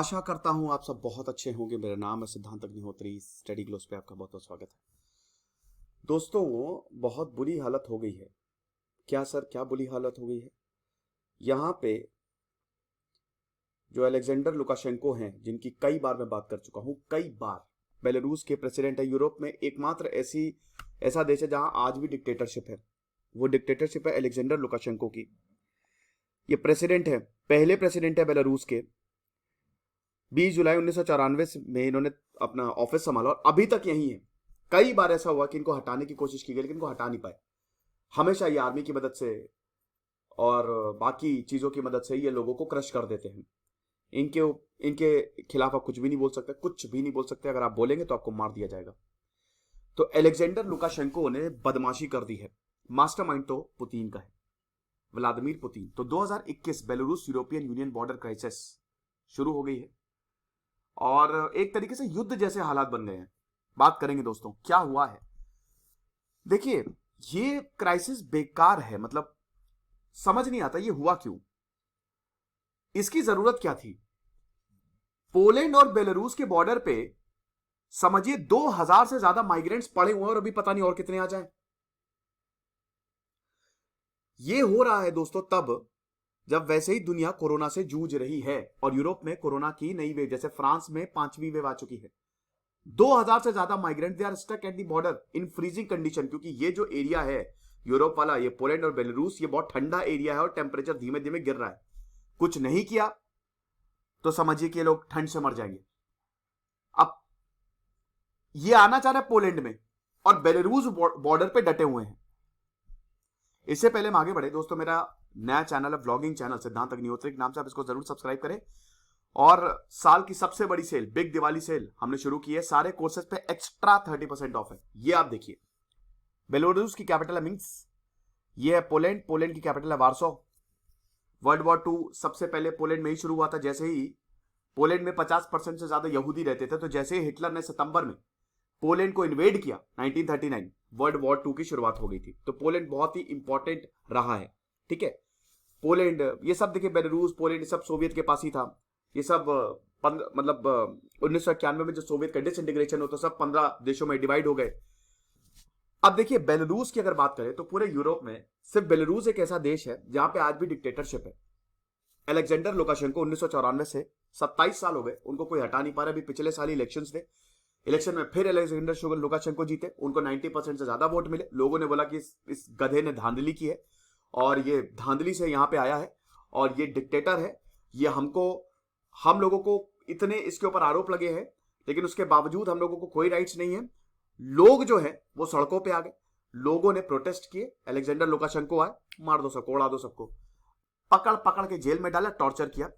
आशा करता हूं आप सब बहुत अच्छे होंगे। मेरा नाम है सिद्धांत अग्निहोत्री। स्टडी ग्लोस पे आपका बहुत बहुत स्वागत है। दोस्तों, बहुत बुरी हालत हो गई है। क्या सर, क्या बुरी हालत हो गई है? यहाँ पे जो अलेक्जेंडर लुकाशेंको हैं, जिनकी कई बार मैं बात कर चुका हूं, कई बार, बेलारूस के प्रेसिडेंट है। यूरोप में एकमात्र ऐसा देश है जहां आज भी डिक्टेटरशिप है। वो डिक्टेटरशिप है अलेक्जेंडर लुकाशेंको की। ये प्रेसिडेंट है, पहले प्रेसिडेंट है बेलारूस के। 20 जुलाई 1994 में इन्होंने अपना ऑफिस संभाला और अभी तक यही है। कई बार ऐसा हुआ कि इनको हटाने की कोशिश की गई, लेकिन इनको हटा नहीं पाए। हमेशा ये आर्मी की मदद से और बाकी चीजों की मदद से ये लोगों को क्रश कर देते हैं। इनके इनके खिलाफ आप कुछ भी नहीं बोल सकते, कुछ भी नहीं बोल सकते। अगर आप बोलेंगे तो आपको मार दिया जाएगा। तो अलेक्जेंडर लुकाशेंको ने बदमाशी कर दी है। मास्टरमाइंड तो पुतिन का है, व्लादिमीर पुतिन। तो 2021 Belarus European union border crisis शुरू हो गई है और एक तरीके से युद्ध जैसे हालात बन गए हैं। बात करेंगे दोस्तों क्या हुआ है। देखिए, ये क्राइसिस बेकार है। मतलब समझ नहीं आता ये हुआ क्यों, इसकी जरूरत क्या थी। पोलैंड और बेलारूस के बॉर्डर पे समझिए 2000 से ज्यादा माइग्रेंट्स पड़े हुए हैं और अभी पता नहीं और कितने आ जाएं। ये हो रहा है दोस्तों तब जब वैसे ही दुनिया कोरोना से जूझ रही है और यूरोप में कोरोना की नई वेव, जैसे फ्रांस में 5वीं वेव आ चुकी है। 2000 से ज्यादा migrant they are stuck at the border in freezing condition. क्योंकि ये जो एरिया है यूरोप वाला, ये पोलैंड और बेलारूस, ये बहुत ठंडा एरिया है और टेम्परेचर धीमे धीमे गिर रहा है। कुछ नहीं किया तो समझिए कि लोग ठंड से मर जाएंगे। अब ये आना चाह रहा है पोलैंड में और बेलारूस बॉर्डर पे डटे हुए हैं। इससे पहले हम आगे बढ़े दोस्तों, मेरा नया चैनल है, व्लॉगिंग चैनल सिद्धांत अग्निहोत्री के नाम से। आप इसको जरूर सब्सक्राइब करें। और साल की सबसे बड़ी सेल, बिग दिवाली सेल हमने शुरू की है। सारे कोर्सेज पे एक्स्ट्रा 30% ऑफ है। ये आप देखिए, बेलारूस की कैपिटल है मिन्स्क, ये है पोलैंड, पोलैंड की कैपिटल है वार्सो। वर्ल्ड वॉर 2 सबसे पहले पोलैंड में ही शुरू हुआ था। जैसे ही पोलैंड में 50% से ज्यादा यहूदी रहते थे, तो जैसे ही हिटलर ने सितंबर में पोलैंड को इन्वेड किया 1939, वर्ल्ड वॉर 2 की शुरुआत हो गई थी। तो पोलैंड बहुत ही इंपॉर्टेंट रहा है। ठीक है, पोलैंड, ये सब देखिए, बेलारूस, पोलैंड, सब सोवियत के पास ही था। ये सब 1991 में जो सोवियत का डिसइंटीग्रेशन होता, सब 15 देशों में डिवाइड हो गए। अब देखिए, बेलारूस की अगर बात करें तो पूरे यूरोप में सिर्फ बेलारूस एक ऐसा देश है जहां पे आज भी डिक्टेटरशिप है। अलेक्जेंडर लुकाशेंको 1994 से 27 साल हो गए, उनको कोई हटा नहीं पा रहा। अभी पिछले साल इलेक्शंस थे, इलेक्शन में फिर अलेक्जेंडर लुकाशेंको जीते। उनको 90% से ज्यादा वोट मिले। लोगों ने बोला कि इस गधे ने धांधली की है और ये धांधली से यहां पे आया है और ये डिक्टेटर है। ये हम लोगों को इतने इसके ऊपर आरोप लगे हैं, लेकिन उसके बावजूद हम लोगों को कोई राइट्स नहीं है। लोग जो है वो सड़कों पे आ गए, लोगों ने प्रोटेस्ट किए। अलेक्जेंडर लुकाशेंको आए, मार दो सबको, उड़ा दो सबको, पकड़ पकड़ के जेल में डाला, टॉर्चर किया।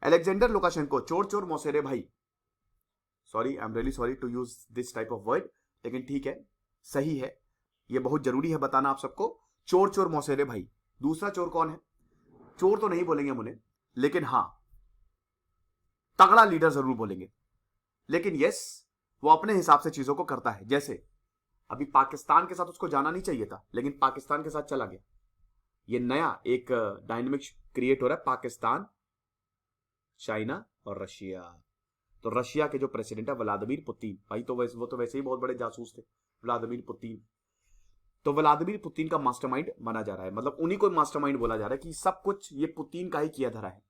अलेक्जेंडर लुकाशेंको, चोर चोर मौसेरे भाई, sorry, I am really sorry to use this type of word, लेकिन ठीक है, सही है, ये बहुत जरूरी है बताना आप सबको। चोर चोर मौसेरे भाई। दूसरा चोर कौन है? चोर तो नहीं बोलेंगे हम उन्हें, लेकिन हां, तगड़ा लीडर जरूर बोलेंगे। लेकिन यस, वो अपने हिसाब से चीजों को करता है। जैसे अभी पाकिस्तान के साथ उसको जाना नहीं चाहिए था, लेकिन पाकिस्तान के साथ चला गया। ये नया एक डायनेमिक्स क्रिएट हो रहा है, पाकिस्तान, चाइना और रशिया। तो रशिया के जो प्रेसिडेंट है व्लादिमीर पुतिन भाई, तो वो तो वैसे ही बहुत बड़े जासूस थे, व्लादिमीर पुतिन। तो व्लादिमीर पुतिन का मास्टरमाइंड माना जा रहा है, मतलब उन्हीं को मास्टरमाइंड बोला जा रहा है कि सब कुछ ये पुतिन का ही किया धरा है।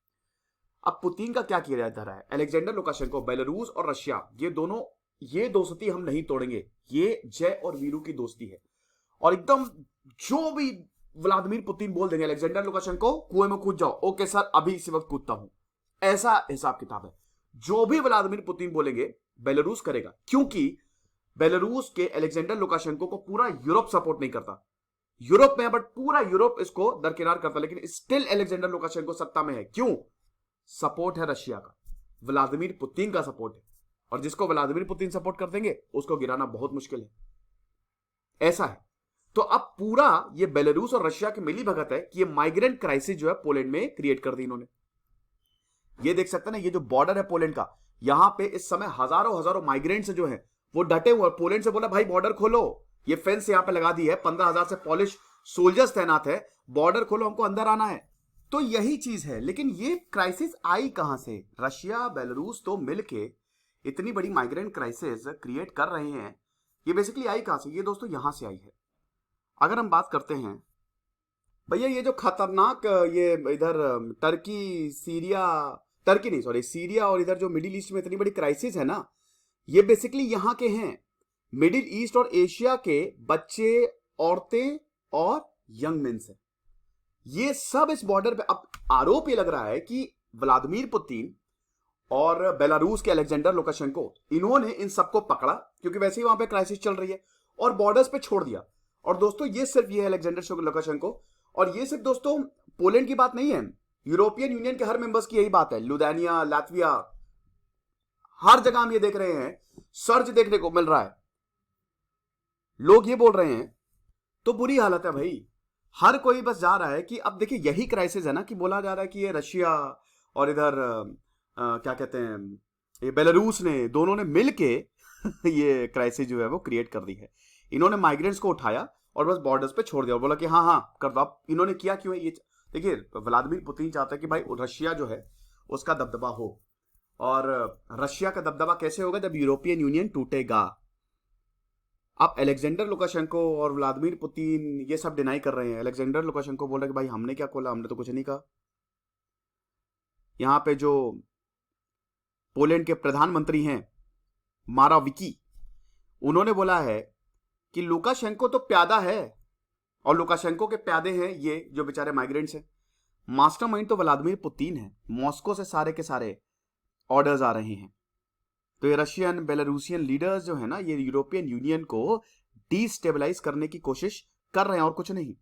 अब पुतिन का क्या किया धरा है? अलेक्जेंडर लुकाशेंको, बेलारूस और रशिया, ये दोस्ती हम नहीं तोड़ेंगे। ये जय और वीरू की दोस्ती है। और एकदम जो भी व्लादिमीर पुतिन बोल देंगे, अलेक्जेंडर लुकाशेंको कुएं में कूद जाओ, ओके सर, अभी इसी वक्त कूदता हूं, ऐसा हिसाब किताब है। जो भी व्लादिमीर पुतिन बोलेंगे बेलारूस करेगा, क्योंकि बेलारूस के अलेक्जेंडर लुकाशेंको को पूरा यूरोप सपोर्ट नहीं करता। यूरोप में, बट पूरा यूरोप इसको दरकिनार करता, लेकिन स्टिल अलेक्जेंडर लुकाशेंको सत्ता में है। क्यों? सपोर्ट है रशिया का, व्लादिमीर पुतिन का सपोर्ट है। और जिसको व्लादिमीर पुतिन सपोर्ट कर देंगे उसको गिराना बहुत मुश्किल है, ऐसा है। तो अब पूरा ये बेलारूस और रशिया की मिली भगत है कि ये माइग्रेंट क्राइसिस जो है पोलैंड में क्रिएट कर दी इन्होंने। ये देख सकते हैं ना, ये जो बॉर्डर है पोलैंड का, यहां पे इस समय हजारों हजारों माइग्रेंट्स जो हैं वो डटे हुए। पोलैंड से बोला भाई बॉर्डर खोलो, ये फेंस यहां पे लगा दी है, 15,000 से पॉलिश सोल्जर्स तैनात है, बॉर्डर खोलो, हमको अंदर आना है। तो यही चीज है। लेकिन ये क्राइसिस आई कहां से? रशिया बेलारूस तो मिलके इतनी बड़ी माइग्रेंट क्राइसिस क्रिएट कर रहे हैं। ये बेसिकली आई कहां से? ये दोस्तों यहां से आई है। अगर हम बात करते हैं भैया, ये जो खतरनाक ये इधर टर्की सीरिया, टर्की नहीं सॉरी सीरिया, और इधर जो मिडिल ईस्ट में इतनी बड़ी क्राइसिस है ना, ये बेसिकली यहां के हैं। मिडिल ईस्ट और एशिया के बच्चे, औरतें और यंग मेन से, ये सब इस बॉर्डर पे। अब आरोप ये लग रहा है कि व्लादिमीर पुतिन और बेलारूस के अलेक्जेंडर लुकाशेंको, इन्होंने इन सबको पकड़ा क्योंकि वैसे ही वहां पे क्राइसिस चल रही है, और बॉर्डर्स पे छोड़ दिया। और दोस्तों ये सिर्फ ये है अलेक्जेंडर लुकाशेंको, और ये सिर्फ दोस्तों पोलैंड की बात नहीं है, यूरोपियन यूनियन के हर मेंबर्स की यही बात है। लुथानिया, लातविया, हर जगह हम ये देख रहे हैं, सर्ज देखने को मिल रहा है। लोग ये बोल रहे हैं, तो बुरी हालत है भाई। हर कोई बस जा रहा है कि अब देखिए यही क्राइसिस है ना, कि बोला जा रहा है कि ये रशिया और इधर क्या कहते हैं, ये बेलारूस ने, दोनों ने मिलके ये क्राइसिस जो है वो क्रिएट कर दी है। इन्होंने माइग्रेंट्स को उठाया और बस बॉर्डर्स पे छोड़ दिया और बोला कि हाँ हाँ कर दो। अब इन्होंने किया क्यों है ये? देखिए व्लादिमीर पुतिन चाहता है कि भाई रशिया जो है उसका दबदबा हो, और रशिया का दबदबा कैसे होगा? जब यूरोपियन यूनियन टूटेगा। अब अलेक्जेंडर लुकाशेंको और व्लादिमीर पुतिन ये सब डिनाई कर रहे हैं। अलेक्जेंडर लुकाशेंको बोल रहे हैं कि भाई हमने क्या खोला, हमने तो कुछ नहीं कहा। यहां पे जो पोलैंड के प्रधानमंत्री हैं माराविकी, उन्होंने बोला है कि लुकाशेंको तो प्यादा है, और लुकाशेंको के प्यादे हैं ये जो बेचारे माइग्रेंट्स हैं। मास्टरमाइंड तो व्लादिमीर पुतिन है। मॉस्को से सारे के सारे ऑर्डर्स आ रहे हैं। तो ये रशियन बेलारूसियन लीडर्स जो है ना, ये यूरोपियन यूनियन को डिस्टेबलाइज करने की कोशिश कर रहे हैं, और कुछ नहीं।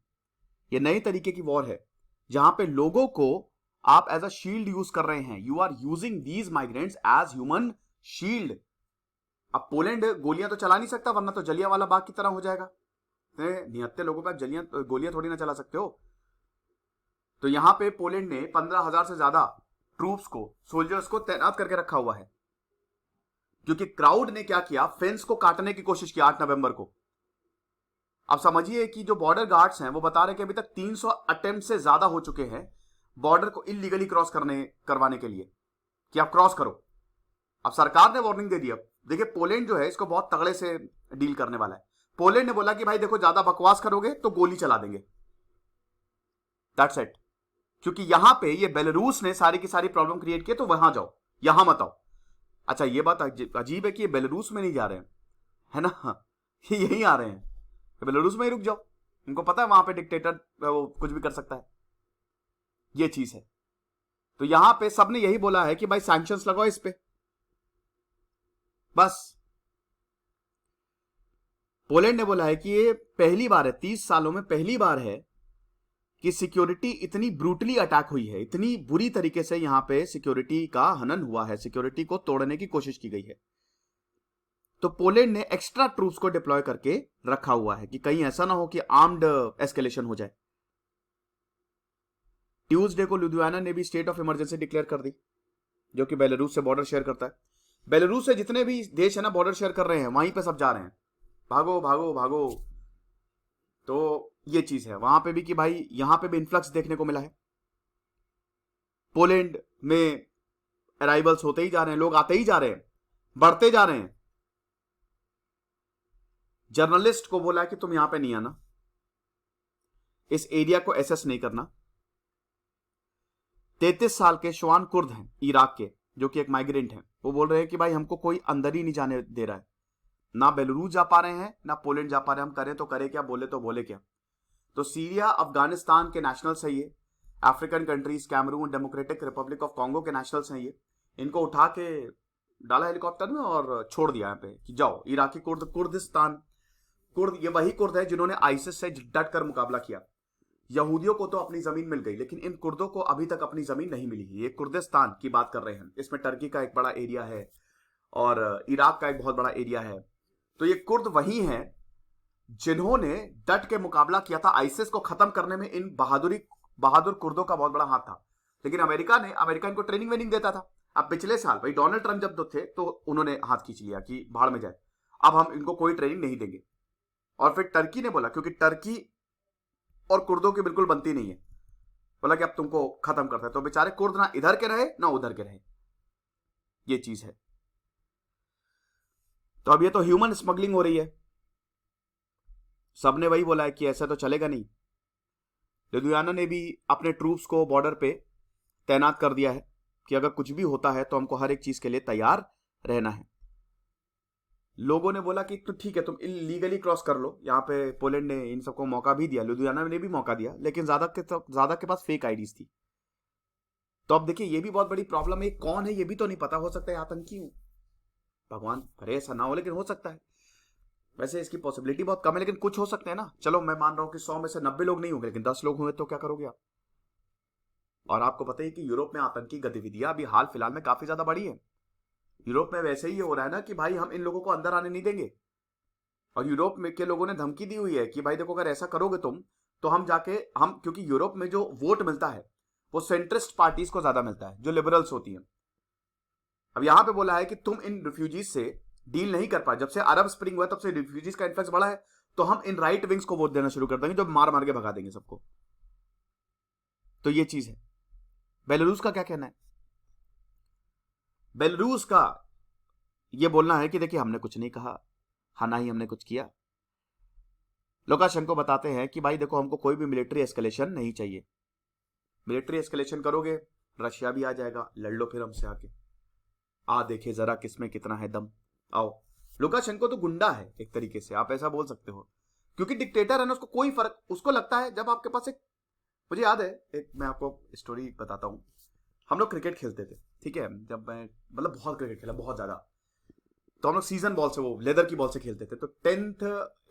ये नए तरीके की वॉर है जहां पे लोगों को आप एज अ शील्ड यूज कर रहे हैं। You are using these migrants as human shield. अब पोलैंड गोलियां तो चला नहीं सकता, वरना तो जलियांवाला बाग की तरह हो जाएगा। निहत्ते लोगों पर आप गोलियां थोड़ी ना चला सकते हो। तो यहां पे पोलैंड ने 15,000 से ज्यादा ट्रूप्स को, सोल्जर्स को तैनात करके रखा हुआ है, क्योंकि क्राउड ने क्या किया, फेंस को काटने की कोशिश की 8 नवंबर को। अब समझिए कि जो बॉर्डर गार्ड्स हैं वो बता रहे कि अभी तक 300 अटेम्प्ट से ज्यादा हो चुके हैं बॉर्डर को इलीगली क्रॉस करवाने के लिए, कि आप क्रॉस करो। अब सरकार ने वार्निंग दे दी। अब देखिए पोलैंड जो है इसको बहुत तगड़े से डील करने वाला है। पोलैंड ने बोला कि भाई देखो ज्यादा बकवास करोगे तो गोली चला देंगे, दैट्स इट। क्योंकि यहां पे ये बेलारूस ने सारी की सारी प्रॉब्लम क्रिएट की, तो वहां जाओ, यहां मत आओ। अच्छा ये बात अजीब है कि ये बेलारूस में नहीं जा रहे हैं, है ना, ये यहीं आ रहे हैं। बेलारूस में ही रुक जाओ, इनको पता है वहां पे डिक्टेटर वो कुछ भी कर सकता है, ये चीज है। तो यहां पे सबने यही बोला है कि भाई सैंक्शंस लगाओ इस पे, बस। पोलैंड ने बोला है कि ये पहली बार है, 30 सालों में पहली बार है कि सिक्योरिटी इतनी ब्रूटली अटैक हुई है, इतनी बुरी तरीके से यहां पे सिक्योरिटी का हनन हुआ है, सिक्योरिटी को तोड़ने की कोशिश की गई है। तो पोलैंड ने एक्स्ट्रा ट्रूप्स को डिप्लॉय करके रखा हुआ है कि कहीं ऐसा ना हो कि आर्म्ड एस्केलेशन हो जाए। ट्यूसडे को लुधियाना ने भी स्टेट ऑफ इमरजेंसी डिक्लेयर कर दी, जो कि बेलारूस से बॉर्डर शेयर करता है। बेलारूस से जितने भी देश है ना बॉर्डर शेयर कर रहे हैं, वहीं पे सब जा रहे हैं, भागो भागो भागो। तो ये चीज है वहां पे भी कि भाई यहां पे भी इन्फ्लक्स देखने को मिला है। पोलैंड में अराइवल्स होते ही जा रहे हैं, लोग आते ही जा रहे हैं, बढ़ते जा रहे हैं। जर्नलिस्ट को बोला कि तुम यहां पे नहीं आना, इस एरिया को एसेस नहीं करना। 33 साल के शवान कुर्द हैं इराक के, जो कि एक माइग्रेंट हैं। वो बोल रहे हैं कि भाई हमको कोई अंदर ही नहीं जाने दे रहा है, ना बेलारूस जा पा रहे हैं ना पोलैंड जा पा रहे हैं। हम करें तो करें क्या, बोले तो बोले क्या। तो सीरिया, अफगानिस्तान के नेशनल्स है ये, African countries, Cameroon, Democratic Republic of Congo के नेशनल्स हैं ये। इनको उठा के डाला हेलीकॉप्टर में और छोड़ दिया यहाँ पे कि जाओ। इराकी कुर्द, कुर्दिस्तान कुर्द, ये वही कुर्द है जिन्होंने आईसिस से डट कर मुकाबला किया। यहूदियों को तो अपनी जमीन मिल गई, लेकिन इन कुर्दों को अभी तक अपनी जमीन नहीं मिली। ये कुर्दिस्तान की बात कर रहे हैं, इसमें टर्की का एक बड़ा एरिया है और इराक का एक बहुत बड़ा एरिया है। तो ये कुर्द वही हैं जिन्होंने डट के मुकाबला किया था आईसिस को खत्म करने में। इन बहादुर कुर्दों का बहुत बड़ा हाथ था। लेकिन अमेरिका इनको ट्रेनिंग वेनिंग देता था। अब पिछले साल भाई डोनाल्ड ट्रंप जब थे तो उन्होंने हाथ खींच लिया कि भाड़ में जाए, अब हम इनको कोई ट्रेनिंग नहीं देंगे। और फिर टर्की ने बोला, क्योंकि टर्की और कुर्दों की बिल्कुल बनती नहीं है, बोला कि अब तुमको खत्म करते हैं। तो बेचारे कुर्द ना इधर के रहे ना उधर के रहे, ये चीज है। तो अब ये तो ह्यूमन स्मगलिंग हो रही है। सबने वही बोला है कि ऐसा तो चलेगा नहीं। लुधियाना ने भी अपने ट्रूप्स को बॉर्डर पे तैनात कर दिया है कि अगर कुछ भी होता है तो हमको हर एक चीज के लिए तैयार रहना है। लोगों ने बोला कि तो ठीक है, तुम इलीगली क्रॉस कर लो। यहाँ पे पोलैंड ने इन सबको मौका भी दिया, लुधियाना ने भी मौका दिया, लेकिन ज्यादा के पास फेक आईडीज थी। तो अब देखिए ये भी बहुत बड़ी प्रॉब्लम है। कौन है ये भी तो नहीं पता, हो सकता है आतंकी हो, भगवान करे ऐसा ना हो, लेकिन हो सकता है। वैसे इसकी पॉसिबिलिटी बहुत कम है, लेकिन कुछ हो सकते हैं ना। चलो मैं मान रहा हूं कि 100 में से 90 लोग नहीं होंगे, लेकिन 10 लोग हुए तो क्या करोगे आप। और आपको पता है कि यूरोप में आतंकी गतिविधियां अभी हाल फिलहाल में काफी ज्यादा बढ़ी है। यूरोप में वैसे ही हो रहा है ना कि भाई हम इन लोगों को अंदर आने नहीं देंगे। और यूरोप में के लोगों ने धमकी दी हुई है कि भाई देखो, अगर ऐसा करोगे तुम तो हम जाके क्योंकि यूरोप में जो वोट मिलता है वो सेंट्रिस्ट पार्टीज को ज्यादा मिलता है, जो लिबरल्स होती हैं। अब यहां पे बोला है कि तुम इन रिफ्यूजीज से डील नहीं कर पाए। जब से अरब स्प्रिंग हुआ तब से रिफ्यूजीज का इन्फ्लक्स बढ़ा है, तो हम इन राइट विंग्स को वोट देना शुरू कर देंगे, जो मार मार के भगा देंगे सबको। तो ये चीज है। बेलारूस का क्या कहना है? बेलारूस का ये बोलना है कि देखिए हमने कुछ नहीं कहा, हाँ ना ही हमने कुछ किया। लुकाशेंको बताते हैं कि भाई देखो, हमको कोई भी मिलिट्री एस्केलेशन नहीं चाहिए। मिलिट्री एस्केलेशन करोगे रशिया भी आ जाएगा, लड़ लो फिर हमसे आके, आ देखे जरा किसमें कितना है दम, आओ। लुकाशेंको तो गुंडा है एक तरीके से, आप ऐसा बोल सकते हो, क्योंकि डिक्टेटर है ना, उसको कोई फर्क, उसको लगता है जब आपके पास एक, मुझे याद है एक, मैं आपको स्टोरी बताता हूं। हम लोग क्रिकेट खेलते थे, ठीक है, जब मैं मतलब बहुत क्रिकेट खेला, बहुत ज्यादा। तो हम लोग सीजन बॉल से, वो लेदर की बॉल से खेलते थे। तो 10th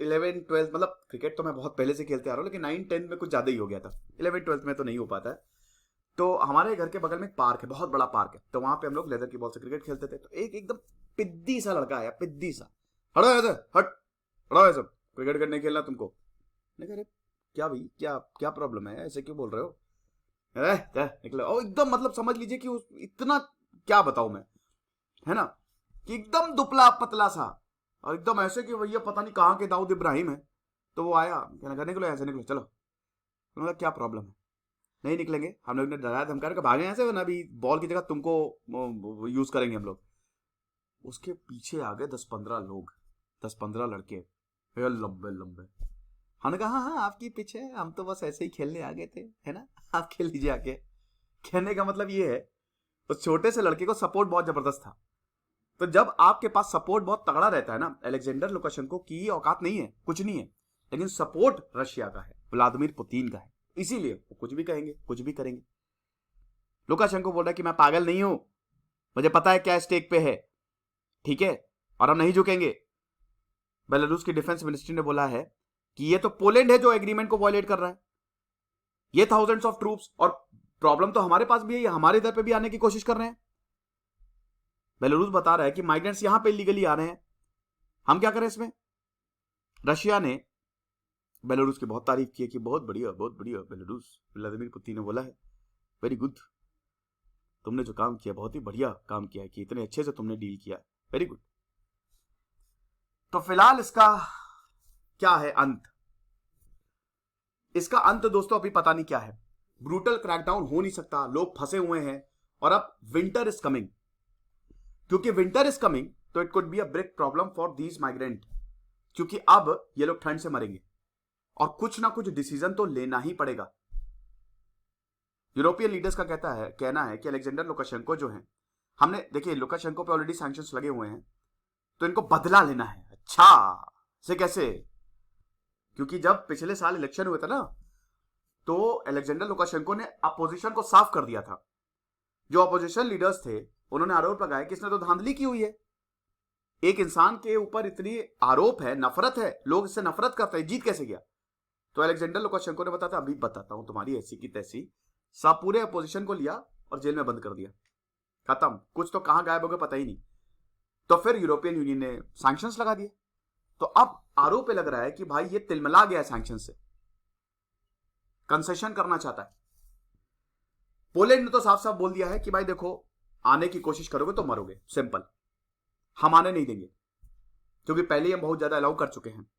11 12 मतलब क्रिकेट तो मैं बहुत पहले से खेलते आ रहा हूँ, लेकिन 9 10 में कुछ ज्यादा ही हो गया था। 11 12 में तो नहीं हो पाता है। तो हमारे घर के बगल में एक पार्क है, बहुत बड़ा पार्क है, तो वहां पे हम लोग लेदर की बॉल से क्रिकेट खेलते थे। तो एक एकदम पिद्दी सा लड़का आया, पिद्दी सा, हटो ऐसे, हट, हटो ऐसे, क्रिकेट करने खेलना तुमको। मैं कह रहे क्या भाई, क्या क्या प्रॉब्लम है, ऐसे क्यों बोल रहे हो? निकले। और एकदम मतलब समझ लीजिए कि इतना क्या बताऊं मैं, है ना, कि एकदम दुबला पतला सा, और एकदम ऐसे कि भैया पता नहीं कहाँ के दाऊद इब्राहिम है। तो वो आया, कहने लगा निकलो ऐसे, निकलो चलो। मतलब क्या प्रॉब्लम है, नहीं निकलेंगे। हम लोग ने डराया धमकाया कि भागे ऐसे, वरना अभी बॉल की जगह तुमको यूज करेंगे हम लोग। उसके पीछे आ गए 10-15 लोग, 10-15 लड़के, लंबे लंबे। हमने कहा हाँ हाँ आपकी पीछे, हम तो बस ऐसे ही खेलने आ गए थे, है ना, आप खेल लीजिए आके। कहने का मतलब ये है, उस छोटे से लड़के को सपोर्ट बहुत जबरदस्त था। तो जब आपके पास सपोर्ट बहुत तगड़ा रहता है ना, अलेक्जेंडर लुकाशेंको की औकात नहीं है, कुछ नहीं है, लेकिन सपोर्ट रशिया का है, व्लादिमीर पुतिन का है, इसीलिए वो कुछ भी कहेंगे, कुछ भी करेंगे। लुकाशेंको बोल रहा है कि मैं पागल नहीं हूं, मुझे पता है क्या स्टेक पे है, ठीक है, और हम नहीं झुकेंगे। बेलारूस की डिफेंस मिनिस्ट्री ने बोला है कि ये तो पोलैंड है जो एग्रीमेंट को वायलेट कर रहा है, ये थाउजेंड्स ऑफ ट्रूप्स, और प्रॉब्लम तो हमारे पास भी है, ये हमारे इधर पे भी आने की कोशिश कर रहे हैं। बेलारूस बता रहा है कि माइग्रेंट्स यहां पे इलीगली आ रहे हैं, हम क्या करें इसमें। रशिया ने बेलारूस की बहुत तारीफ की है कि बहुत बढ़िया बेलारूस। व्लादिमीर पुतिन ने बोला है वेरी गुड, तुमने जो काम किया बहुत ही बढ़िया काम किया है, कि इतने अच्छे से तुमने डील किया, वेरी गुड। तो फिलहाल इसका क्या है अंत? इसका अंत दोस्तों अभी पता नहीं क्या है। ब्रूटल क्रैकडाउन हो नहीं सकता, लोग फंसे हुए हैं, और अब विंटर इज कमिंग। क्योंकि विंटर इज कमिंग तो it could be a big problem for these migrant, क्योंकि अब ये लोग ठंड से मरेंगे और कुछ ना कुछ डिसीजन तो लेना ही पड़ेगा। यूरोपियन लीडर्स का कहना है कि अलेक्जेंडर लुकाशेंको जो है, हमने देखिए लुकाशेंको पे ऑलरेडी सैंक्शंस लगे हुए हैं, तो इनको बदला लेना है। अच्छा, से कैसे? क्योंकि जब पिछले साल इलेक्शन हुए थे ना, तो अलेक्जेंडर लुकाशेंको ने अपोजिशन को साफ कर दिया था। जो अपोजिशन लीडर्स थे उन्होंने आरोप लगाया कि इसने तो धांधली की हुई है। एक इंसान के ऊपर इतनी आरोप है, नफरत है, लोग इससे नफरत करते हैं, जीत कैसे गया? तो अलेक्जेंडर लुकाशेंको ने बताया अभी बताता हूं तुम्हारी ऐसी की तैसी, सब पूरे अपोजिशन को लिया और जेल में बंद कर दिया, खत्म, कुछ तो कहां गायब हो गए पता ही नहीं। तो फिर यूरोपियन यूनियन ने सैंक्शंस लगा दिए। तो अब आरोप लग रहा है कि भाई ये तिलमिला गया सैंक्शन से, कंसेशन करना चाहता है। पोलैंड ने तो साफ साफ बोल दिया है कि भाई देखो, आने की कोशिश करोगे तो मरोगे, सिंपल, हम आने नहीं देंगे, क्योंकि पहले ही हम बहुत ज्यादा अलाउ कर चुके हैं।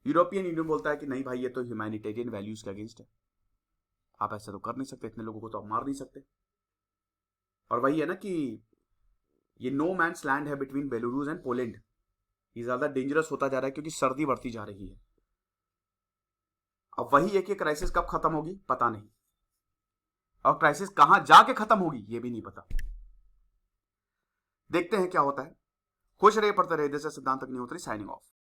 यूरोपियन यूनियन बोलता है कि नहीं भाई, ये तो ह्यूमैनिटेरियन वैल्यूज के अगेंस्ट है, आप ऐसा तो कर नहीं सकते, इतने लोगों को तो आप मार नहीं सकते। और वही है ना कि ये नो मैन्स लैंड है बिटवीन बेलारूस एंड पोलैंड, ये ज्यादा डेंजरस होता जा रहा है क्योंकि सर्दी बढ़ती जा रही है। अब वही है कि क्राइसिस कब खत्म होगी पता नहीं, और क्राइसिस कहां जाके खत्म होगी ये भी नहीं पता। देखते हैं क्या होता है। खुश रहिए, पढ़ते रहिए। दिस इज सिद्धांत अग्निहोत्री साइनिंग ऑफ।